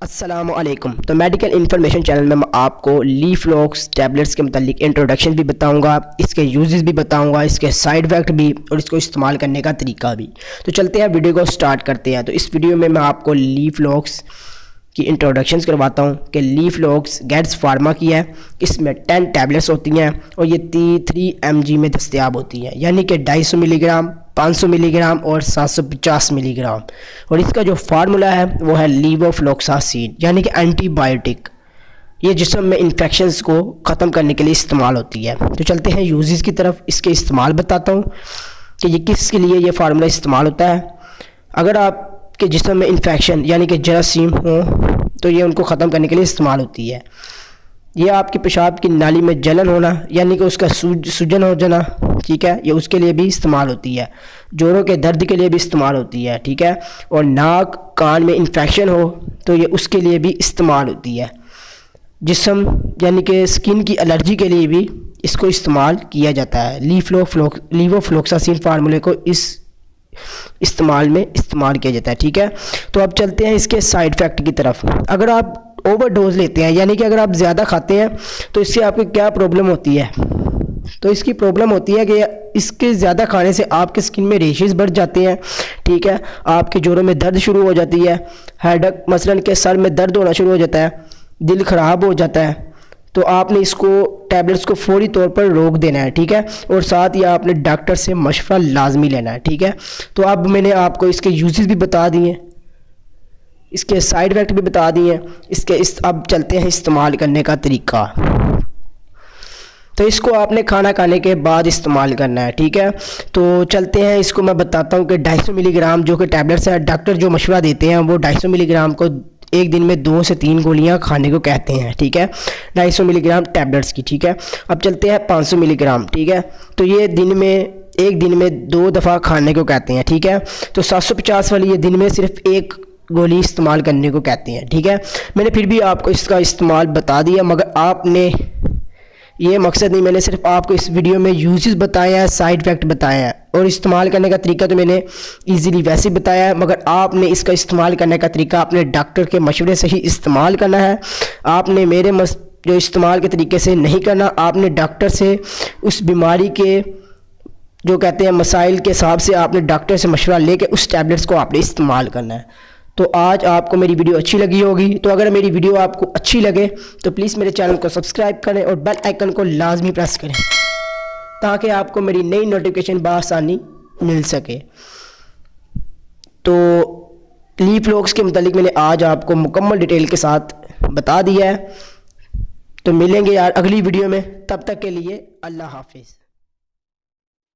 अस्सलामुअलैकुम। तो medical information channel में मैं आपको लीफलॉक्स टैबलेट्स के मतलब इंट्रोडक्शन भी बताऊंगा, इसके यूजेस भी बताऊंगा, इसके साइड इफ़ेक्ट भी और इसको इस्तेमाल करने का तरीका भी। तो चलते हैं वीडियो को स्टार्ट करते हैं। तो इस वीडियो में मैं आपको लीफलॉक्स की इंट्रोडक्शंस करवाता हूँ कि लीफलॉक्स गैड्स फार्मा की है। इसमें 10 टैबलेट्स होती हैं और ये 3 mg में दस्तयाब होती हैं, यानी कि 250 मिलीग्राम, 500 मिलीग्राम और 750 मिलीग्राम। और इसका जो फार्मूला है वो है लीवोफ्लॉक्सासिन, यानी कि एंटीबायोटिक। ये जिस्म में इन्फेक्शंस को ख़त्म करने के लिए इस्तेमाल होती है। तो चलते हैं यूजेस की तरफ। इसके इस्तेमाल बताता हूँ कि ये किसके लिए ये फार्मूला इस्तेमाल होता है। अगर आपके जिस्म में इन्फेक्शन यानी कि जरासीम हो तो ये उनको ख़त्म करने के लिए इस्तेमाल होती है। ये आपकी पेशाब की नाली में जलन होना यानी कि उसका सूजन हो जाना, ठीक है, ये उसके लिए भी इस्तेमाल होती है। जोड़ों के दर्द के लिए भी इस्तेमाल होती है, ठीक है। और नाक कान में इन्फेक्शन हो तो ये उसके लिए भी इस्तेमाल होती है। जिस्म यानी कि स्किन की एलर्जी के लिए भी इसको इस्तेमाल किया जाता है। लीवोफ्लॉक्सासिन फार्मूले को इस इस्तेमाल में इस्तेमाल किया जाता है, ठीक है। तो अब चलते हैं इसके साइड इफ़ेक्ट की तरफ। अगर आप ओवरडोज लेते हैं यानी कि अगर आप ज़्यादा खाते हैं तो इससे आपको क्या प्रॉब्लम होती है। तो इसकी प्रॉब्लम होती है कि इसके ज़्यादा खाने से आपके स्किन में रेशेस बढ़ जाते हैं, ठीक है। आपके जोड़ों में दर्द शुरू हो जाती है, हेडेक मसलन के सर में दर्द होना शुरू हो जाता है, दिल ख़राब हो जाता है। तो आपने इसको टैबलेट्स को फौरी तौर पर रोक देना है, ठीक है। और साथ ही आपने डॉक्टर से मशवरा लाजमी लेना है, ठीक है। तो अब मैंने आपको इसके यूजेस भी बता दिए, इसके साइड इफ़ेक्ट भी बता दिए, अब चलते हैं इस्तेमाल करने का तरीका। तो इसको आपने खाना खाने के बाद इस्तेमाल करना है, ठीक है। तो चलते हैं, इसको मैं बताता हूँ कि 250 मिलीग्राम जो कि टैबलेट्स है, डॉक्टर जो मशवरा देते हैं वो 250 मिलीग्राम को एक दिन में 2 से 3 गोलियाँ खाने को कहते हैं, ठीक है। 250 मिलीग्राम टैबलेट्स की, ठीक है। अब चलते हैं 500 मिलीग्राम, ठीक है। तो ये एक दिन में 2 दफ़ा खाने को कहते हैं, ठीक है। तो 750 वाली ये दिन में सिर्फ 1 गोली इस्तेमाल करने को कहते हैं, ठीक है। मैंने फिर भी आपको इसका इस्तेमाल बता दिया, मगर आपने ये मकसद नहीं, मैंने सिर्फ आपको इस वीडियो में यूजेस बताए हैं, साइड इफ़ेक्ट बताए हैं और इस्तेमाल करने का तरीका तो मैंने इजीली वैसे ही बताया है, मगर आपने इसका इस्तेमाल करने का तरीका अपने डॉक्टर के मशवरे से ही इस्तेमाल करना है। आपने मेरे जो इस्तेमाल के तरीके से नहीं करना, आपने डॉक्टर से उस बीमारी के जो कहते हैं मसाइल के हिसाब से आपने डॉक्टर से मशवरा लेके उस टैबलेट्स को आपने इस्तेमाल करना है। तो आज आपको मेरी वीडियो अच्छी लगी होगी। तो अगर मेरी वीडियो आपको अच्छी लगे तो प्लीज़ मेरे चैनल को सब्सक्राइब करें और बेल आइकन को लाजमी प्रेस करें ताकि आपको मेरी नई नोटिफिकेशन बआसानी मिल सके। तो लीफलॉक्स के मतलब मैंने आज आपको मुकम्मल डिटेल के साथ बता दिया है। तो मिलेंगे यार अगली वीडियो में, तब तक के लिए अल्लाह हाफिज़।